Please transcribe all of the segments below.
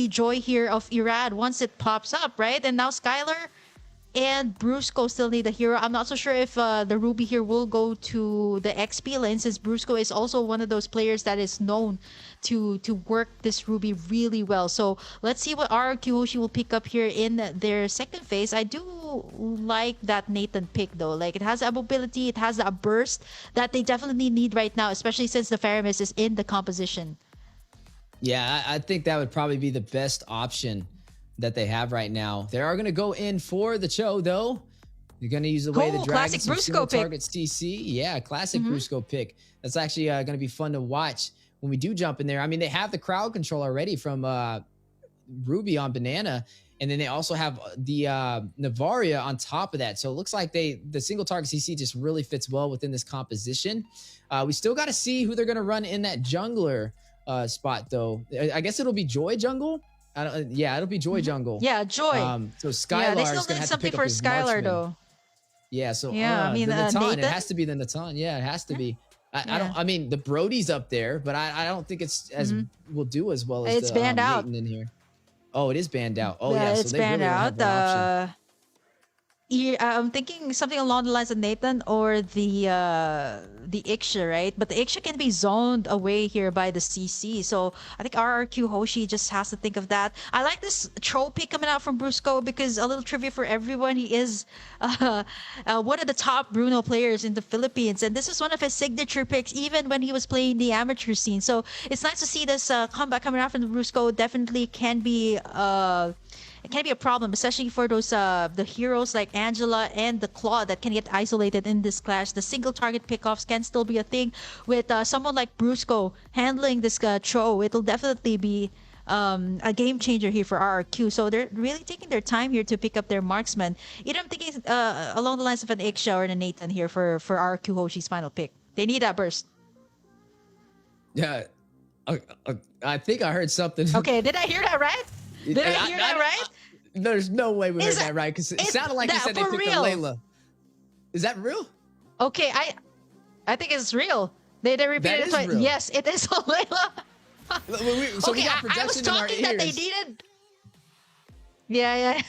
joy here of Irad once it pops up, right? And now Skylar and Brusco still need a hero. I'm not so sure if the Ruby here will go to the XP lane, since Brusco is also one of those players that is known to work this Ruby really well. So let's see what Rrq Hoshi will pick up here in their second phase. I do like that Nathan pick though. Like, it has a mobility, it has a burst that they definitely need right now, especially since the Faramis is in the composition. Yeah, I think that would probably be the best option that they have right now. They are going to go in for the Cho, though. They're going to use the way the Dragon, some single target CC. Yeah, classic Brusco pick. That's actually going to be fun to watch when we do jump in there. I mean, they have the crowd control already from Ruby on Banana, and then they also have the Navaria on top of that. So it looks like the single target CC just really fits well within this composition. We still got to see who they're going to run in that jungler spot, though. I guess it'll be Joy Jungle. It'll be Joy Jungle. Yeah, Joy. So Skylar they is still going to need have something to pick for up his Skylar marksman. though. Yeah, so I mean, the Natan, Nathan? it has to be the Natan. Yeah, it has to be. I mean, the Brody's up there, but I don't think it's as will do as well as it's the banned out in here. Oh, it is banned out. Oh yeah, it's so they banned really out. don't have an option. I'm thinking something along the lines of Nathan or the Iksha, right? But the Iksha can be zoned away here by the CC. So I think Rrq Hoshi just has to think of that. I like this troll pick coming out from Brusco because, a little trivia for everyone, he is one of the top Bruno players in the Philippines. And this is one of his signature picks even when he was playing the amateur scene. So it's nice to see this comeback coming out from the Brusco. Definitely can be... it can be a problem, especially for those the heroes like Angela and the Claw that can get isolated in this clash. The single target pickoffs can still be a thing with someone like Brusco handling this Tro. It'll definitely be a game changer here for Rrq. So they're really taking their time here to pick up their marksman. Either I'm thinking along the lines of an Iksha or an Nathan here for Rrq Hoshi's final pick. They need that burst. Yeah, I think I heard something. Okay, did I hear that right? Did I hear that right? There's no way we heard that right, because it sounded like you said they picked a Layla. Is that real? Okay, I think it's real. They repeated it twice. Yes, it is a Layla. So we got I was production in our talking that ears. they needed. Yeah.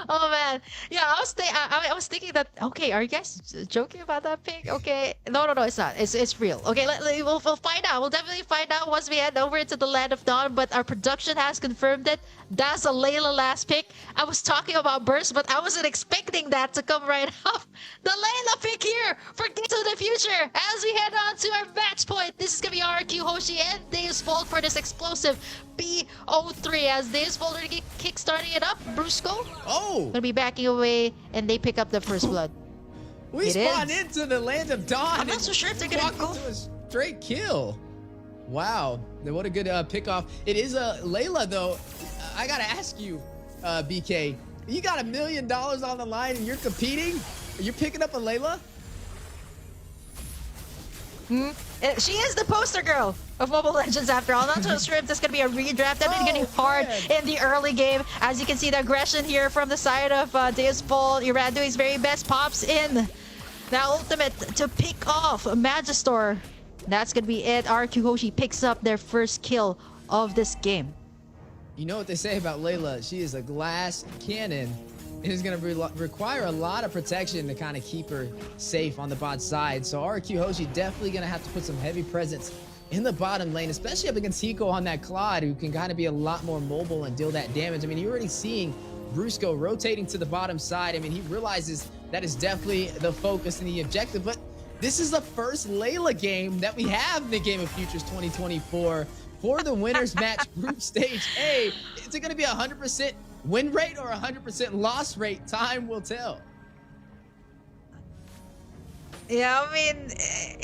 Oh man, yeah. I was thinking that. Okay, are you guys joking about that pick? Okay, no, it's not. It's real. Okay, we'll find out. We'll definitely find out once we head over into the Land of Dawn. But our production has confirmed it. That's a Layla last pick. I was talking about burst, but I wasn't expecting that to come right up. The Layla pick here for Get to the Future as we head on to our match point. This is gonna be Rrq Hoshi and Deus Vult for this explosive BO3 as Deus Vult are kickstarting it up. Brusco gonna be backing away, and they pick up the first blood. We spawned into the Land of Dawn. I'm not so sure if they're gonna go into a straight kill. Wow, what a good pick off. It is a Layla though. I gotta ask you, BK, you got $1 million on the line and you're competing? You're picking up a Layla? She is the poster girl of Mobile Legends after all. Not so sure if this is going to be a redraft. Definitely getting hard in the early game. As you can see, the aggression here from the side of Deus Vult. Irad doing his very best. Pops in the ultimate to pick off Magistor. That's going to be it. Rrq Hoshi picks up their first kill of this game. You know what they say about Layla? She is a glass cannon. It is going to require a lot of protection to kind of keep her safe on the bot side. So Rrq Hoshi definitely going to have to put some heavy presence in the bottom lane, especially up against Hiko on that Claude, who can kind of be a lot more mobile and deal that damage. I mean, you're already seeing Brusco rotating to the bottom side. I mean, he realizes that is definitely the focus and the objective. But this is the first Layla game that we have in the Game of Futures 2024 for the winners match group stage A. Is it going to be 100% win rate or 100% loss rate? Time will tell. Yeah, I mean,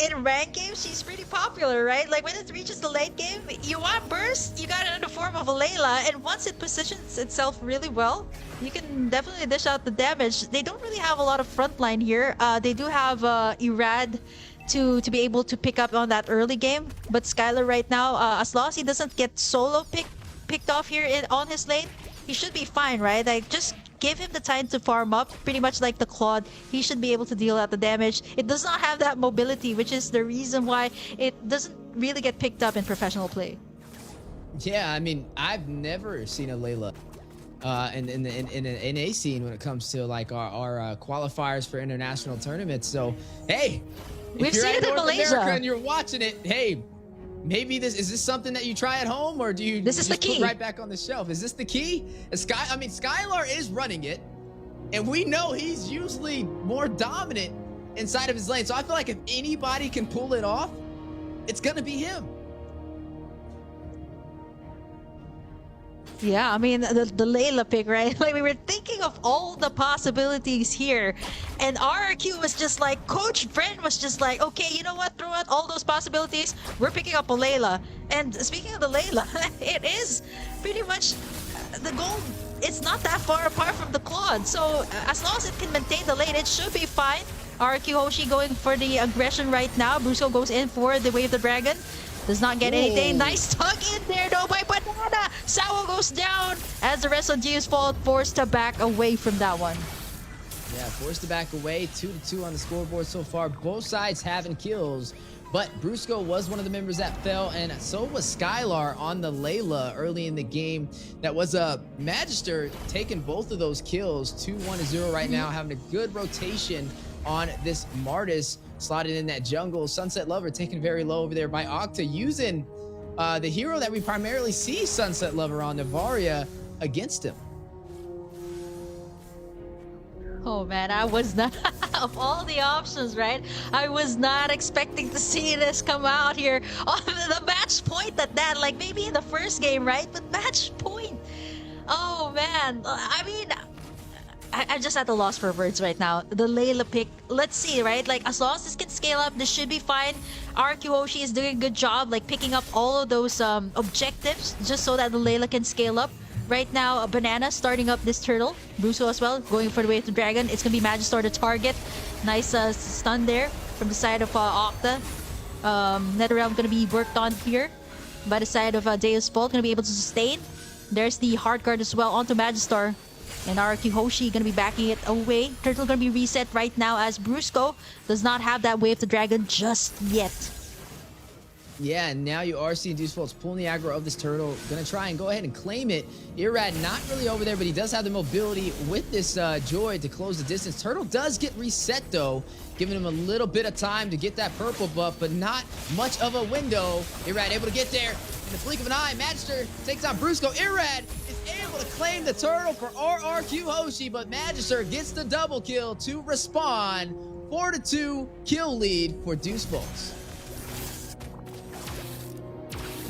in ranked games, she's pretty popular, right? Like, when it reaches the late game, you want burst, you got it in the form of a Layla, and once it positions itself really well, you can definitely dish out the damage. They don't really have a lot of frontline here. They do have Irad to be able to pick up on that early game, but Skylar right now, as long as he doesn't get solo picked off here on his lane, he should be fine, right? Like, just give him the time to farm up, pretty much like the Claude. He should be able to deal out the damage. It does not have that mobility, which is the reason why it doesn't really get picked up in professional play. Yeah, I mean, I've never seen a Layla in an NA scene when it comes to like our qualifiers for international tournaments. So, hey, if We've you're seen at it in North America Malaysia. and you're watching it, hey, maybe this is this something that you try at home, or do you This is the just put key. right back on the shelf? Is this the key? I mean, Skylar is running it, and we know he's usually more dominant inside of his lane. So I feel like if anybody can pull it off, it's gonna be him. Yeah, I mean, the Layla pick, right? Like, we were thinking of all the possibilities here. And RRQ was just like, Coach Brent was just like, okay, you know what? Throw out all those possibilities. We're picking up a Layla. And speaking of the Layla, it is pretty much the goal. It's not that far apart from the Claude. So as long as it can maintain the lane, it should be fine. RRQ Hoshi going for the aggression right now. Brusco goes in for the Wave of the Dragon. Does not get anything. Nice tug in there though by Banana. Sawo goes down as the rest of Deus Vult forced to back away from that one. Yeah, forced to back away. 2-2 on the scoreboard so far. Both sides having kills, but Brusco was one of the members that fell, and so was Skylar on the Layla early in the game. That was a Magister taking both of those kills. 2-1-0 right now, having a good rotation on this Martis. Slotted in that jungle. Sunset Lover taken very low over there by Octa, using the hero that we primarily see Sunset Lover on, Navaria, against him. Oh man, I was not, of all the options, right? I was not expecting to see this come out here on the match point at that. Like maybe in the first game, right? But match point. Oh man, I mean, I'm just at the loss for words right now. The Layla pick, let's see, right? Like, as long as this can scale up, this should be fine. Rrq Hoshi is doing a good job, like, picking up all of those objectives just so that the Layla can scale up. Right now, Banana starting up this turtle. Bruso as well, going for the Wave of the Dragon. It's going to be Magister to target. Nice stun there from the side of Octa. NetherRealm going to be worked on here by the side of Deus Vult, going to be able to sustain. There's the hard card as well onto Magister. And Rrq Hoshi gonna be backing it away. Turtle gonna be reset right now as Brusco does not have that Wave to Dragon just yet. Yeah, and now you are seeing Deus Vult's pulling the aggro of this turtle. Gonna try and go ahead and claim it. Irrad not really over there, but he does have the mobility with this Joy to close the distance. Turtle does get reset though, giving him a little bit of time to get that purple buff, but not much of a window. Irrad able to get there in the blink of an eye. Magister takes on Brusco. Irrad is able to claim the turtle for RRQ Hoshi, but Magister gets the double kill to respawn. 4-2 kill lead for Deus Vult.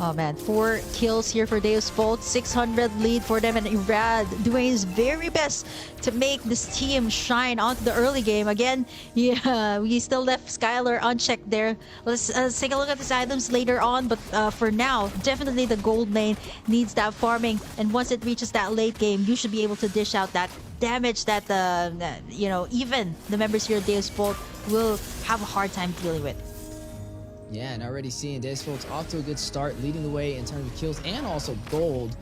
Oh man, 4 kills here for Deus Vult, 600 lead for them, and Irad doing his very best to make this team shine onto the early game. Again, yeah, we still left Skylar unchecked there. Let's take a look at these items later on, but for now, definitely the gold lane needs that farming, and once it reaches that late game, you should be able to dish out that damage that, you know, even the members here at Deus Vult will have a hard time dealing with. Yeah, and already seeing Deus Vult's off to a good start, leading the way in terms of kills and also gold,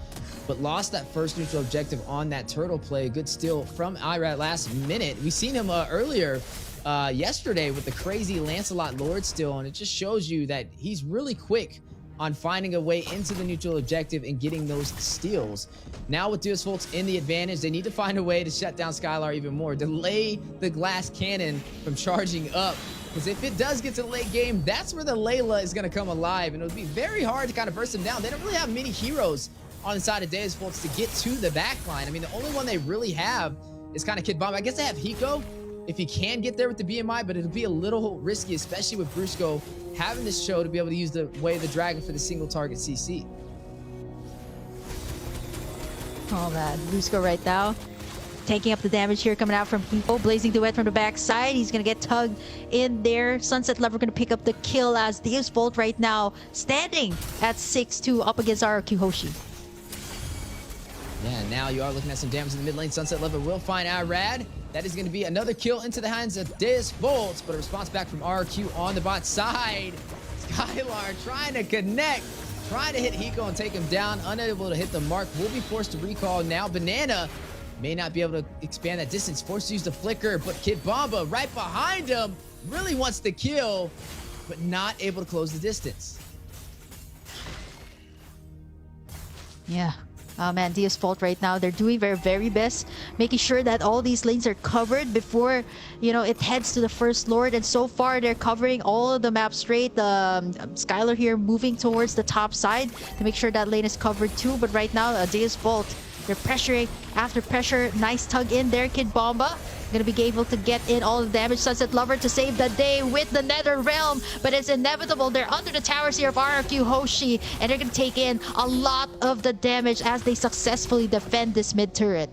but lost that first neutral objective on that turtle play. Good steal from Irad last minute. We seen him earlier yesterday with the crazy Lancelot Lord steal, and it just shows you that he's really quick on finding a way into the neutral objective and getting those steals. Now with Deus Vult in the advantage, they need to find a way to shut down Skylar even more, delay the glass cannon from charging up. Because if it does get to the late game, that's where the Layla is going to come alive. And it would be very hard to kind of burst them down. They don't really have many heroes on the side of Deus Vult to get to the back line. I mean, the only one they really have is kind of Kid Bomb. I guess they have Hiko if he can get there with the BMI, but it'll be a little risky, especially with Brusco having this show to be able to use the Way of the Dragon for the single target CC. Oh man, Brusco right now taking up the damage here coming out from Hiko. Blazing Duet from the backside. He's going to get tugged in there. Sunset Lover going to pick up the kill as Deus Vult right now standing at 6-2 up against Rrq Hoshi. Yeah, now you are looking at some damage in the mid lane. Sunset Lover will find Irad. That is going to be another kill into the hands of Deus Vult, but a response back from RRQ on the bot side. Skylar trying to connect, trying to hit Hiko and take him down. Unable to hit the mark. Will be forced to recall. Now Banana may not be able to expand that distance. Forced to use the flicker, but Kid Bomba right behind him really wants the kill, but not able to close the distance. Yeah. Man, Deus Vult right now, they're doing their very best, making sure that all these lanes are covered before, it heads to the First Lord. And so far, they're covering all of the map straight. Skylar here moving towards the top side to make sure that lane is covered too. But right now, Deus Vult, they're pressuring after pressure. Nice tug in there, Kid Bomba. Gonna be able to get in all the damage. Sunset Lover to save the day with the Nether Realm, but it's inevitable. They're under the towers here of Rrq Hoshi, and they're gonna take in a lot of the damage as they successfully defend this mid turret.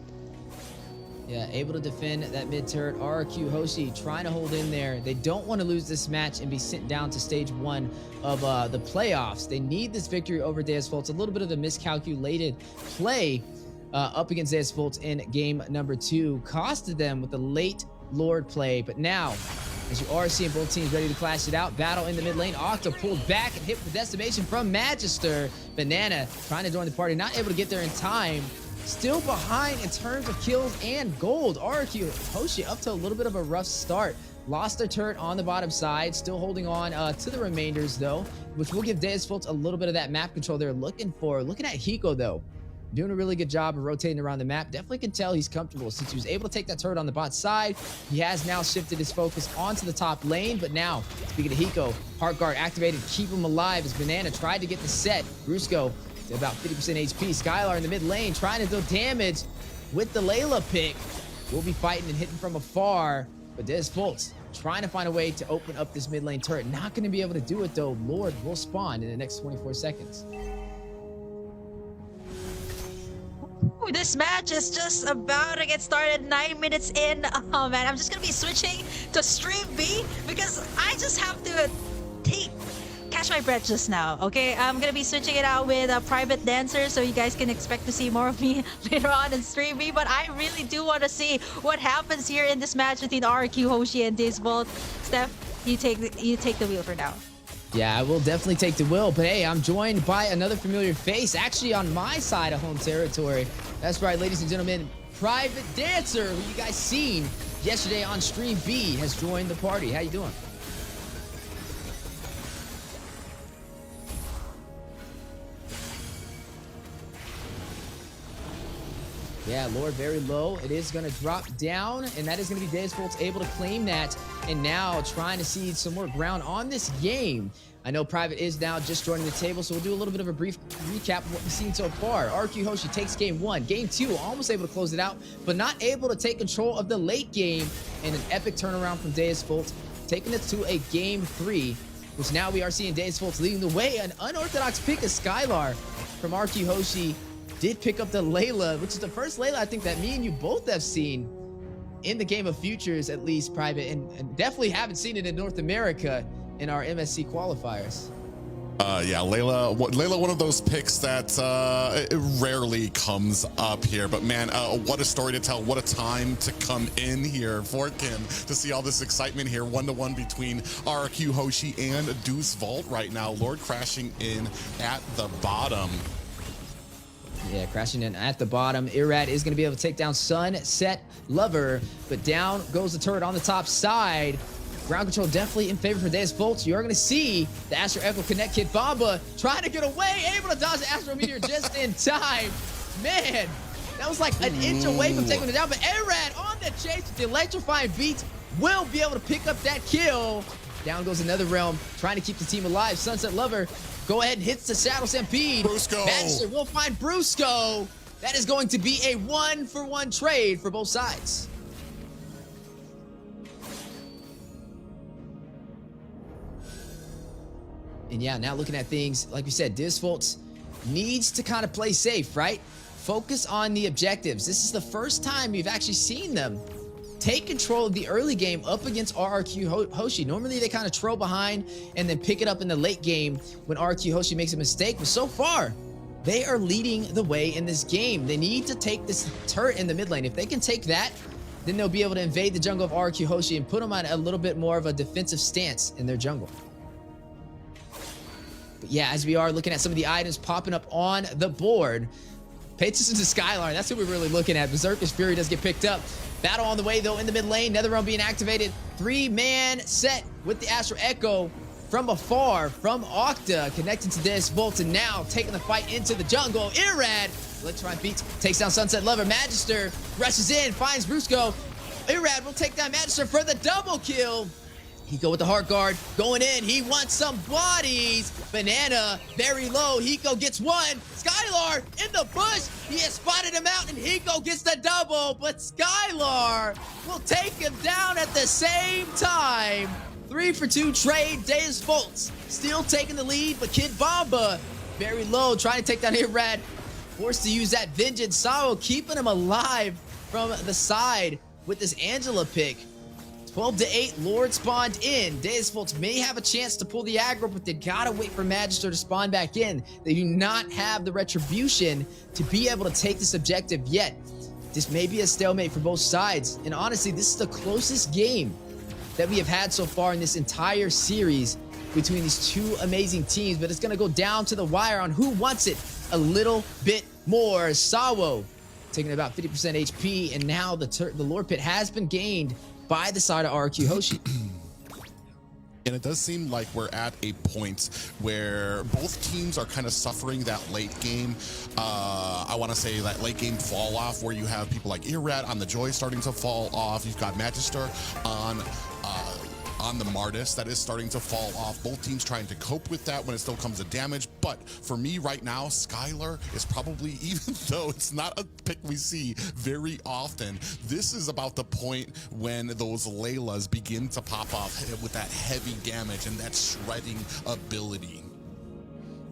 Yeah, able to defend that mid turret. Rrq Hoshi trying to hold in there. They don't want to lose this match and be sent down to stage 1 of the playoffs. They need this victory over Deus Vult. It's a little bit of a miscalculated play up against Deus Vult in game number 2. Costed them with the late Lord play. But now, as you are seeing both teams ready to clash it out, battle in the mid lane. Octa pulled back and hit the decimation from Magister. Banana trying to join the party, not able to get there in time. Still behind in terms of kills and gold. Rrq Hoshi up to a little bit of a rough start. Lost their turret on the bottom side. Still holding on to the remainders though, which will give Deus Vult a little bit of that map control they're looking for. Looking at Hiko though, doing a really good job of rotating around the map. Definitely can tell he's comfortable since he was able to take that turret on the bot side. He has now shifted his focus onto the top lane. But now, speaking of Hiko, Heart Guard activated, keep him alive as Banana tried to get the set. Brusco to about 50% HP. Skylar in the mid lane trying to deal damage with the Layla pick. We'll be fighting and hitting from afar. But Deus Vult trying to find a way to open up this mid lane turret. Not going to be able to do it though. Lord will spawn in the next 24 seconds. Ooh, this match is just about to get started. 9 minutes in. Oh man, I'm just gonna be switching to stream B because I just have to catch my breath just now. Okay, I'm gonna be switching it out with a private dancer, so you guys can expect to see more of me later on in stream B. But I really do want to see what happens here in this match between Rrq Hoshi and Deus Vult. Steph, you take the wheel for now. Yeah, I will definitely take the wheel, but hey, I'm joined by another familiar face, actually on my side of home territory. That's right, ladies and gentlemen, Private Dancer, who you guys seen yesterday on Stream B, has joined the party. How you doing? Yeah, Lord very low. It is going to drop down, and that is going to be Deus Vult able to claim that, and now trying to cede some more ground on this game. I know Private is now just joining the table, so we'll do a little bit of a brief recap of what we've seen so far. Rrq Hoshi takes game 1. Game 2, almost able to close it out, but not able to take control of the late game, and an epic turnaround from Deus Vult, taking it to a game 3, which now we are seeing Deus Vult leading the way. An unorthodox pick of Skylar from Rrq Hoshi. Did pick up the Layla, which is the first Layla I think that me and you both have seen in the game of futures, at least, Private, and definitely haven't seen it in North America in our MSC qualifiers. Yeah, Layla, one of those picks that rarely comes up here. But man, what a story to tell. What a time to come in here for Kim to see all this excitement here. 1-to-1 between Rrq Hoshi and Deus Vult right now. Lord crashing in at the bottom. Yeah, crashing in at the bottom. Irrad is going to be able to take down Sunset Lover, but down goes the turret on the top side. Ground control definitely in favor for Deus Vult. You're going to see the Astro Echo connect. Kid Bomba trying to get away, able to dodge the Astro Meteor just in time. Man, that was like an inch away from taking it down, but Irrad on the chase with the electrifying beat will be able to pick up that kill. Down goes another realm, trying to keep the team alive. Sunset Lover go ahead and hits the Shadow Stampede. Brusco. Magister will find Brusco. That is going to be a 1-for-1 trade for both sides. And yeah, now looking at things, like we said, Deus Vult needs to kind of play safe, right? Focus on the objectives. This is the first time we've actually seen them take control of the early game up against Rrq Hoshi. Normally they kind of trail behind and then pick it up in the late game when Rrq Hoshi makes a mistake. But so far, they are leading the way in this game. They need to take this turret in the mid lane. If they can take that, then they'll be able to invade the jungle of Rrq Hoshi and put them on a little bit more of a defensive stance in their jungle. But yeah, as we are looking at some of the items popping up on the board, pay attention to Skylar. That's who we're really looking at. Berserker's Fury does get picked up. Battle on the way, though, in the mid lane. Nether Realm being activated. 3-man set with the Astro Echo. from afar from Octa, connected to Deus Vult, and now taking the fight into the jungle. Irrad, Electron beats, takes down Sunset Lover. Magister rushes in, finds Rrq. Irrad will take down Magister for the double kill. Hiko with the heart guard, going in. He wants some bodies. Banana, very low. Hiko gets one. Skylar in the bush. He has spotted him out, and Hiko gets the double. But Skylar will take him down at the same time. 3-for-2 trade. Deus Vult still taking the lead, but Kid Bomba very low, trying to take down Irrad. Forced to use that Vengeance. Sao keeping him alive from the side with this Angela pick. 12-8, Lord spawned in. Deus Vult may have a chance to pull the aggro, but they gotta wait for Magister to spawn back in. They do not have the retribution to be able to take this objective yet. This may be a stalemate for both sides, and honestly, this is the closest game that we have had so far in this entire series between these two amazing teams, but it's gonna go down to the wire on who wants it a little bit more. Sawo taking about 50% HP, and now the Lord Pit has been gained by the side of Rrq Hoshi. And it does seem like we're at a point where both teams are kind of suffering that late game. I want to say that late game fall off where you have people like Irrad on the Joy starting to fall off. You've got Magister on the Martis that is starting to fall off. Both teams trying to cope with that when it still comes to damage. But for me right now, Skylar is probably, even though it's not a pick we see very often, this is about the point when those Laylas begin to pop off with that heavy damage and that shredding ability.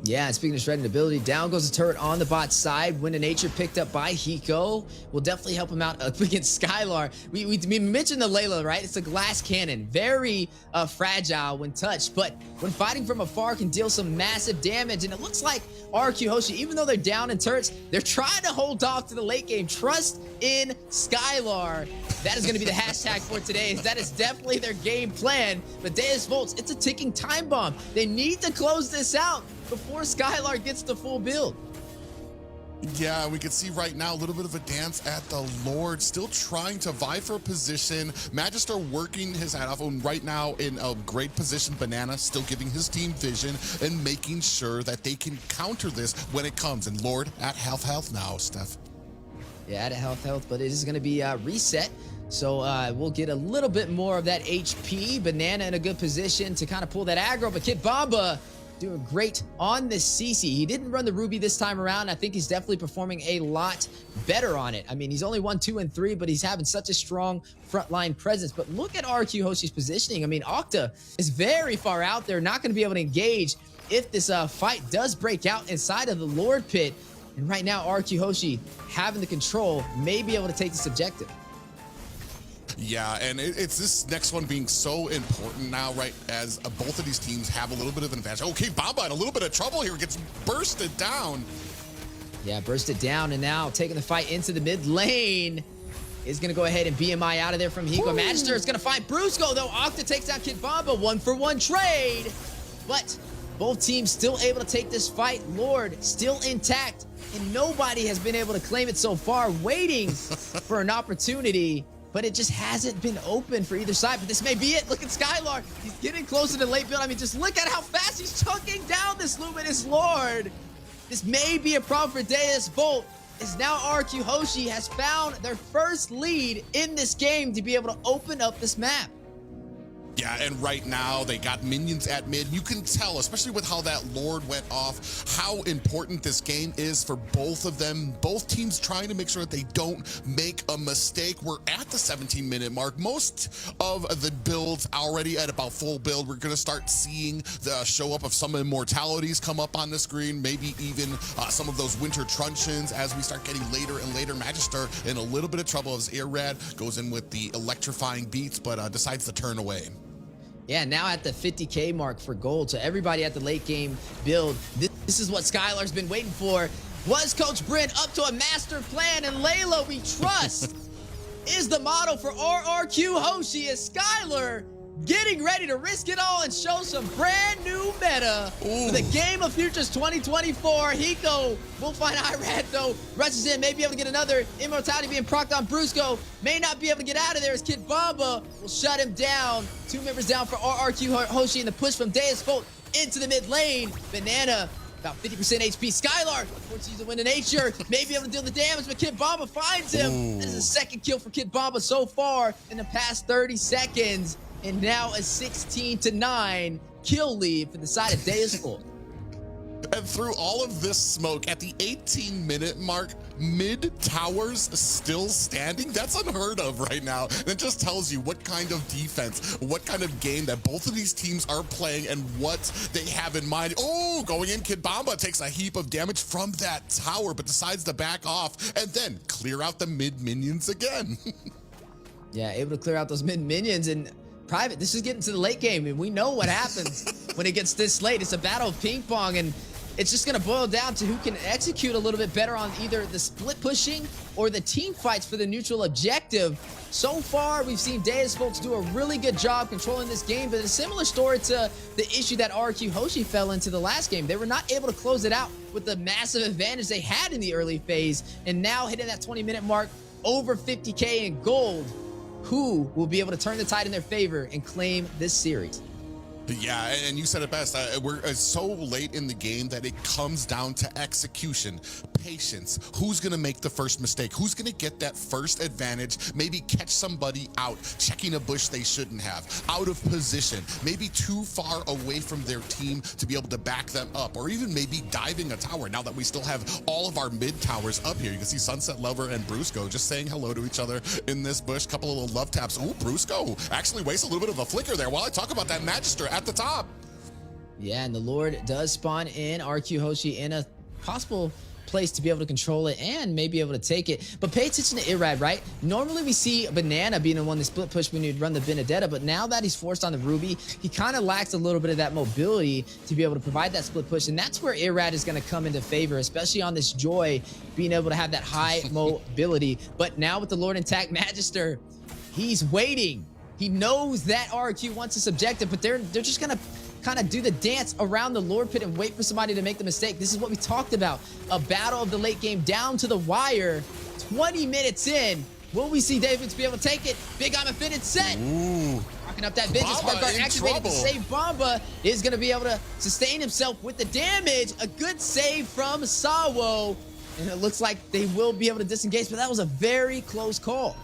Yeah, and speaking of shredding ability, down goes the turret on the bot side. Wind of Nature picked up by Hiko will definitely help him out against Skylar. We mentioned the Layla, right? It's a glass cannon, very fragile when touched, but when fighting from afar can deal some massive damage. And it looks like Rrq Hoshi, even though they're down in turrets, they're trying to hold off to the late game. Trust in Skylar. That is going to be the hashtag for today. That is definitely their game plan. But Deus Vult, it's a ticking time bomb. They need to close this out before Skylar gets the full build. Yeah, we can see right now a little bit of a dance at the Lord, still trying to vie for a position. Magister working his hat off, and right now in a great position. Banana still giving his team vision and making sure that they can counter this when it comes. And Lord at health now, Steph. Yeah, at health, but it is going to be reset. So we'll get a little bit more of that HP. Banana in a good position to kind of pull that aggro, but Kid Bomba doing great on this CC. He didn't run the Ruby this time around. I think he's definitely performing a lot better on it. I mean, he's only 1, 2, and 3, but he's having such a strong frontline presence. But look at Rrq Hoshi's positioning. I mean, Octa is very far out there, not going to be able to engage if this fight does break out inside of the Lord Pit. And right now, Rrq Hoshi having the control may be able to take this objective. Yeah, and it's this next one being so important now, right, as both of these teams have a little bit of an advantage. Okay, Bamba in a little bit of trouble here, gets bursted down. Yeah, bursted down, and now taking the fight into the mid lane. Is going to go ahead and BMI out of there from Hiko. Magister is going to find Brusco, though. Octa takes out Kid Bamba, 1-for-1 trade. But both teams still able to take this fight. Lord still intact, and nobody has been able to claim it so far, waiting for an opportunity. But it just hasn't been open for either side. But this may be it. Look at Skylar. He's getting closer to late build. I mean, just look at how fast he's chunking down this Luminous Lord. This may be a problem for Deus Vult. Is now Rrq Hoshi has found their first lead in this game to be able to open up this map. Yeah, and right now they got minions at mid. You can tell, especially with how that Lord went off, how important this game is for both of them. Both teams trying to make sure that they don't make a mistake. We're at the 17-minute mark. Most of the builds already at about full build. We're going to start seeing the show up of some immortalities come up on the screen, maybe even some of those winter truncheons as we start getting later and later. Magister in a little bit of trouble as Irrad goes in with the electrifying beats, but decides to turn away. Yeah, now at the 50K mark for gold. So everybody at the late game build, this is what Skylar's been waiting for. Was Coach Bryn up to a master plan? And Layla, we trust, is the model for Rrq Hoshi as Skylar getting ready to risk it all and show some brand new meta for the Game of Futures 2024. Hiko will find Irad though, rushes in, may be able to get another immortality being procced on Brusco. May not be able to get out of there as Kid Bomba will shut him down. 2 members down for Rrq Hoshi, and the push from Deus Vult into the mid lane. Banana about 50% HP. Skylar, forces use a win in nature, may be able to deal the damage, but Kid Bomba finds him. This is the 2nd kill for Kid Bomba so far in the past 30 seconds. And now a 16-9 kill lead for the side of Deus Vult. And through all of this smoke, at the 18-minute mark, mid towers still standing. That's unheard of right now. And it just tells you what kind of defense, what kind of game that both of these teams are playing and what they have in mind. Oh, going in, Kid Bomba takes a heap of damage from that tower, but decides to back off and then clear out the mid minions again. Yeah, able to clear out those mid minions. And Private, this is getting to the late game, and we know what happens when it gets this late. It's a battle of ping pong, and it's just going to boil down to who can execute a little bit better on either the split pushing or the team fights for the neutral objective. So far, we've seen Deus Vult do a really good job controlling this game, but a similar story to the issue that Rrq Hoshi fell into the last game. They were not able to close it out with the massive advantage they had in the early phase, and now hitting that 20-minute mark, over 50K in gold. Who will be able to turn the tide in their favor and claim this series? Yeah, and you said it best. We're so late in the game that it comes down to execution, patience. Who's going to make the first mistake? Who's going to get that first advantage? Maybe catch somebody out, checking a bush they shouldn't have, out of position, maybe too far away from their team to be able to back them up, or even maybe diving a tower. Now that we still have all of our mid towers up here, you can see Sunset Lover and Brusco just saying hello to each other in this bush. Couple of little love taps. Ooh, Brusco actually wastes a little bit of a flicker there while I talk about that Magister at the top. Yeah, and the Lord does spawn in Rrq Hoshi in a possible place to be able to control it and maybe able to take it. But pay attention to Irad, right? Normally we see Banana being the one to split push when you'd run the Benedetta, but now that he's forced on the Ruby, he kind of lacks a little bit of that mobility to be able to provide that split push, and that's where Irad is going to come into favor, especially on this Joy, being able to have that high mobility. But now with the Lord intact Magister, he's waiting. He knows that Rrq wants this objective, but they're just going to kind of do the dance around the Lord Pit and wait for somebody to make the mistake. This is what we talked about. A battle of the late game down to the wire. 20 minutes in. Will we see David to be able to take it? Big Arm Infinite set. Ooh. Rocking up that Vengeance. Hardguard activated to save Bomba. Is going to be able to sustain himself with the damage. A good save from Sawo. And it looks like they will be able to disengage, but that was a very close call.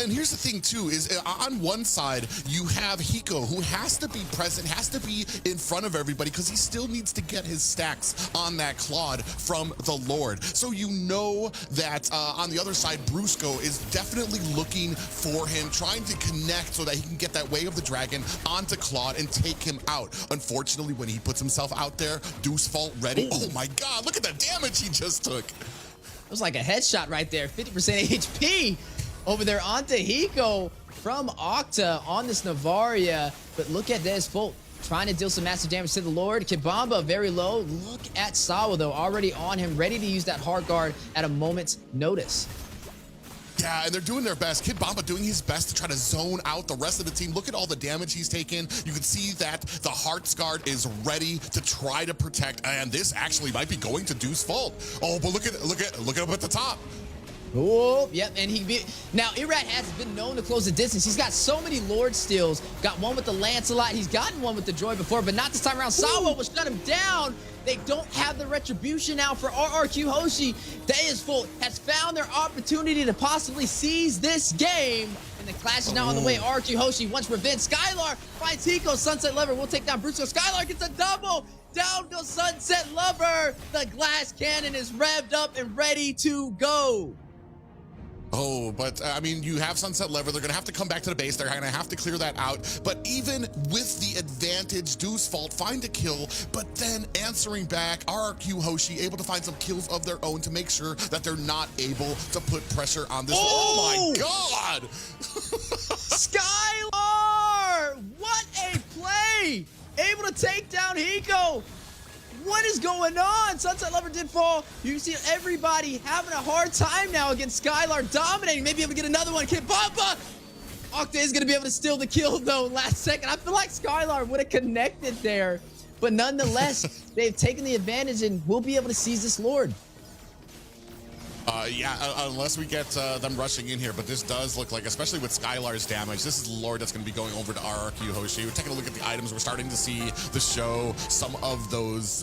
And here's the thing too, is on one side you have Hiko, who has to be present, has to be in front of everybody because he still needs to get his stacks on that Claude from the Lord. So you know that on the other side, Brusco is definitely looking for him, trying to connect so that he can get that Way of the Dragon onto Claude and take him out. Unfortunately, when he puts himself out there, Deus Vult ready. Oh my God, look at the damage he just took. It was like a headshot right there, 50% HP. Over there onto Hiko from Octa on this Navaria. But look at Deus Vult trying to deal some massive damage to the Lord. Kibamba very low. Look at Sawa though, already on him, ready to use that hard guard at a moment's notice. Yeah, and they're doing their best. Kid Bomba doing his best to try to zone out the rest of the team. Look at all the damage he's taken. You can see that the Hearts Guard is ready to try to protect, and this actually might be going to Deus Vult. Oh, but look up at the top. Oh, yep, and now Irad has been known to close the distance. He's got so many Lord steals. Got one with the Lancelot. He's gotten one with the Joy before, but not this time around. Sawa will shut him down. They don't have the retribution now for Rrq Hoshi. Deus Vult has found their opportunity to possibly seize this game. And the clash is now on the way. Rrq Hoshi wants revenge. Skylar finds Hiko. Sunset Lover will take down Brusco. Skylar gets a double. Down goes Sunset Lover. The glass cannon is revved up and ready to go. Oh, but I mean, you have Sunset Lever. They're going to have to come back to the base. They're going to have to clear that out. But even with the advantage, Deus Vult find a kill, but then answering back, Rrq Hoshi able to find some kills of their own to make sure that they're not able to put pressure on this. Oh my God! Skylar! What a play! Able to take down Hiko. What is going on? Sunset Lover did fall. You see everybody having a hard time now against Skylar dominating. Maybe able to get another one. Kid Bomba! Octa is going to be able to steal the kill, though, last second. I feel like Skylar would have connected there. But nonetheless, they've taken the advantage and will be able to seize this Lord. Yeah, unless we get them rushing in here, but this does look like, especially with Skylar's damage, this is the Lord that's going to be going over to Rrq Hoshi. We're taking a look at the items. We're starting to see the show. Some of those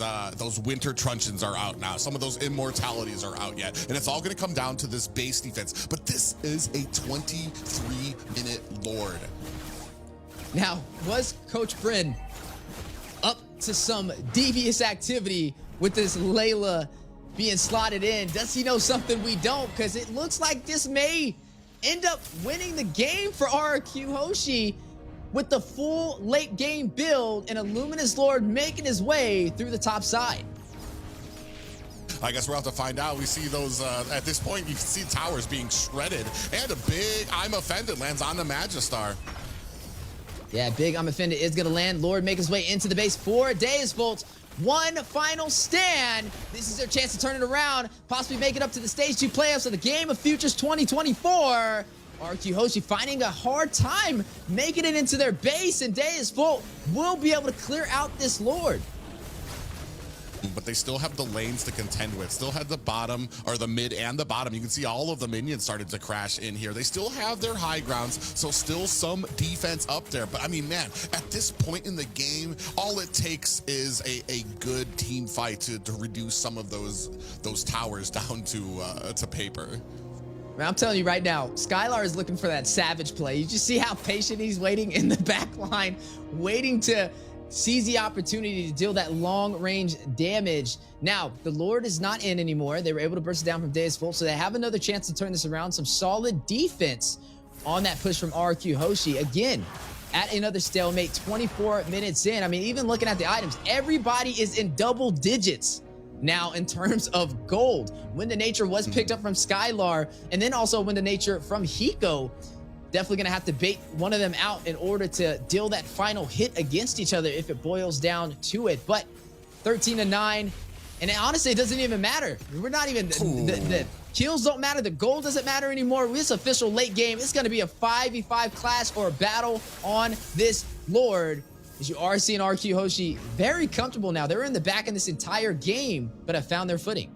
winter truncheons are out now. Some of those immortalities are out yet. And it's all going to come down to this base defense. But this is a 23-minute Lord. Now, was Coach Bryn up to some devious activity with this Layla being slotted in? Does he know something we don't? Because it looks like this may end up winning the game for Rrq Hoshi with the full late game build and a Luminous Lord making his way through the top side. I guess we'll have to find out. We see those, at this point, you can see towers being shredded. And a big I'm Offended lands on the Magistar. Yeah, big I'm Offended is going to land. Lord make his way into the base for Deus Vult. One final stand. This is their chance to turn it around, possibly make it up to the Stage 2 playoffs of the Game of Futures 2024. Rrq Hoshi finding a hard time making it into their base, and Deus Vult will be able to clear out this Lord. But they still have the lanes to contend with. Still have the bottom, or the mid and the bottom. You can see all of the minions started to crash in here. They still have their high grounds, so still some defense up there. But I mean, man, at this point in the game, all it takes is a good team fight to reduce some of those towers down to paper. Man, I'm telling you right now, Skylar is looking for that savage play. You just see how patient he's waiting in the back line, waiting to seize the opportunity to deal that long-range damage. Now, the Lord is not in anymore. They were able to burst it down from Deus Vult, so they have another chance to turn this around. Some solid defense on that push from Rrq Hoshi. Again, at another stalemate, 24 minutes in. I mean, even looking at the items, everybody is in double digits now in terms of gold. Wind of Nature was picked up from Skylar, and then also Wind of Nature from Hiko. Definitely going to have to bait one of them out in order to deal that final hit against each other if it boils down to it. But 13-9, and honestly, it doesn't even matter. We're not even, the kills don't matter. The gold doesn't matter anymore. This official late game, it's going to be a 5v5 clash or a battle on this Lord. As you are seeing Rrq Hoshi very comfortable now. They're in the back in this entire game, but have found their footing.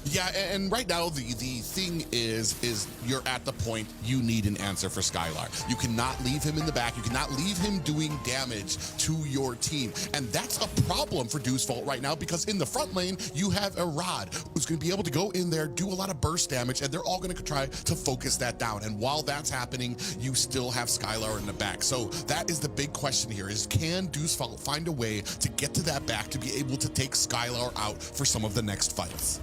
Yeah, and right now the thing is you're at the point you need an answer for Skylar. You cannot leave him in the back. You cannot leave him doing damage to your team. And that's a problem for Deus Vult right now, because in the front lane, you have a Rod who's going to be able to go in there, do a lot of burst damage, and they're all going to try to focus that down. And while that's happening, you still have Skylar in the back. So that is the big question here, is can Deus Vult find a way to get to that back to be able to take Skylar out for some of the next fights?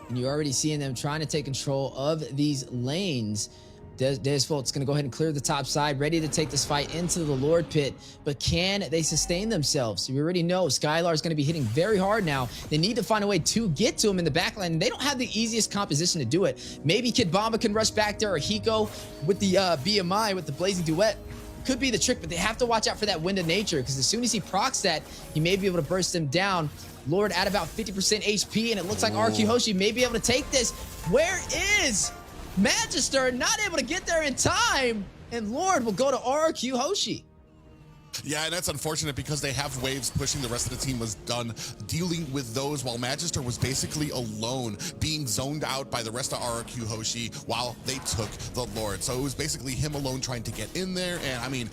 And you're already seeing them trying to take control of these lanes. Deus Vult's going to go ahead and clear the top side, ready to take this fight into the Lord Pit. But can they sustain themselves? We already know Skylar's going to be hitting very hard now. They need to find a way to get to him in the backline. They don't have the easiest composition to do it. Maybe Kid Bomba can rush back there, or Hiko with the BMI, with the Blazing Duet. Could be the trick, but they have to watch out for that Wind of Nature, because as soon as he procs that, he may be able to burst them down. Lord at about 50% HP, and it looks like Rrq Hoshi may be able to take this. Where is Magister? Not able to get there in time, and Lord will go to Rrq Hoshi. Yeah, and that's unfortunate, because they have waves pushing. The rest of the team was done dealing with those, while Magister was basically alone, being zoned out by the rest of Rrq Hoshi while they took the Lord. So it was basically him alone trying to get in there. And I mean,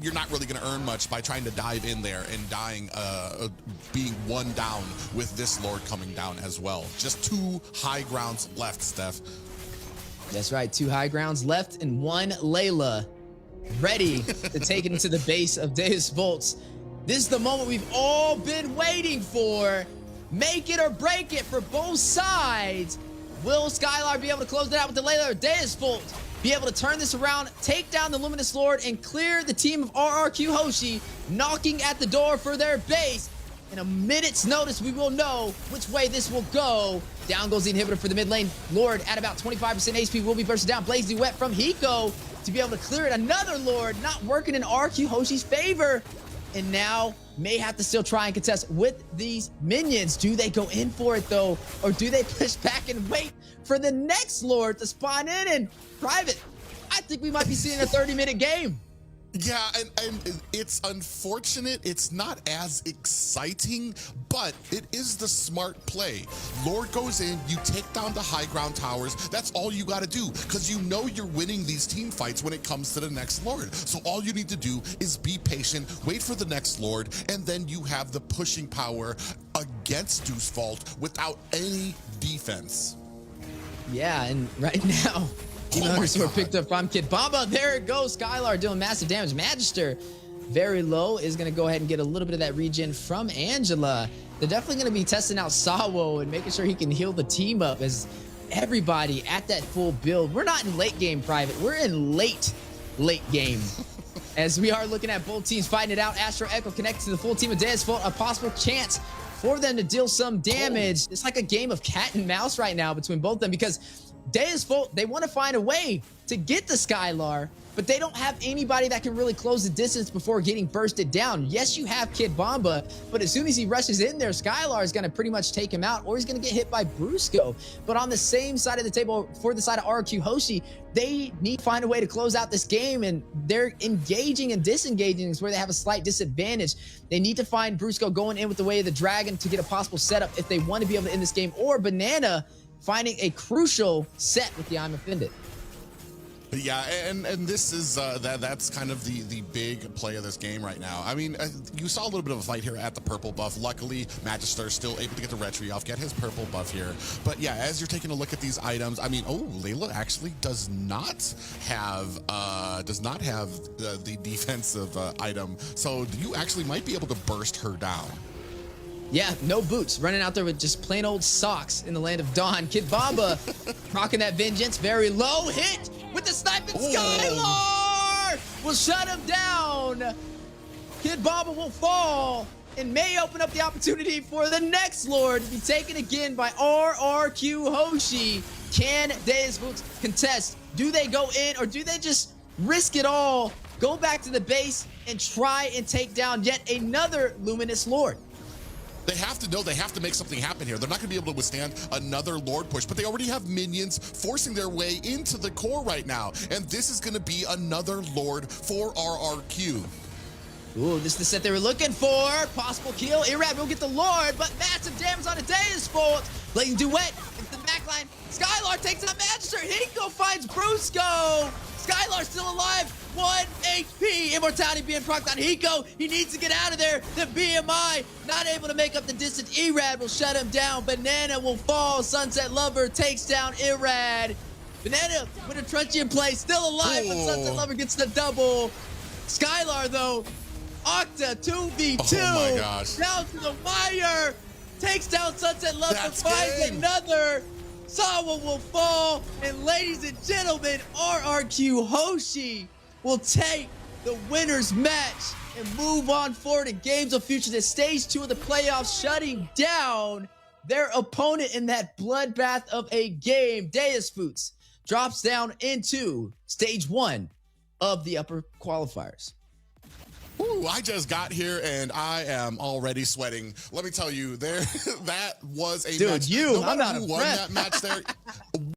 you're not really going to earn much by trying to dive in there and dying, being one down with this Lord coming down as well. Just 2 high grounds left, Steph. That's right, 2 high grounds left and 1 Layla ready to take it into the base of Deus Vult. This is the moment we've all been waiting for. Make it or break it for both sides. Will Skylar be able to close it out with the Layla, or Deus Vult be able to turn this around, take down the Luminous Lord, and clear the team of Rrq Hoshi, knocking at the door for their base? In a minute's notice, we will know which way this will go. Down goes the inhibitor for the mid lane. Lord at about 25% HP will be bursted down. Blaze Duet from Hiko to be able to clear it. Another Lord not working in Rrq Hoshi's favor. And now may have to still try and contest with these minions. Do they go in for it though? Or do they push back and wait for the next Lord to spawn in? And Private, I think we might be seeing a 30-minute game. Yeah, and it's unfortunate. It's not as exciting, but it is the smart play. Lord goes in, you take down the high ground towers. That's all you got to do, because you know you're winning these team fights when it comes to the next Lord. So all you need to do is be patient, wait for the next Lord, and then you have the pushing power against Deus Vult without any defense. Yeah, and right now, Team Underscore picked up from Kid Bamba. There it goes. Skylar doing massive damage. Magister very low is going to go ahead and get a little bit of that regen from Angela. They're definitely going to be testing out Sawo and making sure he can heal the team up as everybody at that full build. We're not in late game private. We're in late game. As we are looking at both teams fighting it out. Astro Echo connected to the full team of Deus Vult. A possible chance for them to deal some damage. It's like a game of cat and mouse right now between both of them, because Deus Vult, they want to find a way to get the Skylar, but they don't have anybody that can really close the distance before getting bursted down. Yes, you have Kid Bamba, but as soon as he rushes in there, Skylar is going to pretty much take him out, or he's going to get hit by Brusco. But on the same side of the table, for the side of Rrq Hoshi, they need to find a way to close out this game, and they're engaging and disengaging is where they have a slight disadvantage. They need to find Brusco going in with the way of the dragon to get a possible setup if they want to be able to end this game, or Banana finding a crucial set with the I'm Offended. Yeah, and this is that's kind of the big play of this game right now. I mean, you saw a little bit of a fight here at the purple buff. Luckily, Magister still able to get the retry off, get his purple buff here. But yeah, as you're taking a look at these items, I mean, oh, Layla actually does not have the defensive item, so you actually might be able to burst her down. Yeah, no boots. Running out there with just plain old socks in the land of Dawn. Kid Bamba rocking that vengeance. Very low hit with the sniping. Skylar will shut him down. Kid Bamba will fall and may open up the opportunity for the next Lord to be taken again by Rrq Hoshi. Can Deus Vult contest? Do they go in, or do they just risk it all, go back to the base, and try and take down yet another Luminous Lord? They have to know, they have to make something happen here. They're not going to be able to withstand another Lord push, but they already have minions forcing their way into the core right now. And this is going to be another Lord for Rrq. Ooh, this is the set they were looking for. Possible kill. Irab will get the Lord, but massive damage on a Deus Vult. Blatant Duet into the backline. Skylar takes out Magister. Hiko finds Brusco. Skylar still alive. 1 HP. Immortality being procced on Hiko. He needs to get out of there. The BMI not able to make up the distance. Irad will shut him down. Banana will fall. Sunset Lover takes down Irad. Banana with a truncheon play. Still alive, but Sunset Lover gets the double. Skylar, though, Octa 2v2. Oh my gosh. Down to the wire. Takes down Sunset Lover. That's Finds game. another. Sawa will fall. And ladies and gentlemen, Rrq Hoshi will take the winner's match and move on forward in Games of Future to stage 2 of the playoffs, shutting down their opponent in that bloodbath of a game. Deus Vult drops down into stage 1 of the upper qualifiers. Ooh, I just got here and I am already sweating. Let me tell you, that was a match. Dude, No I'm matter out who of won breath. that match there.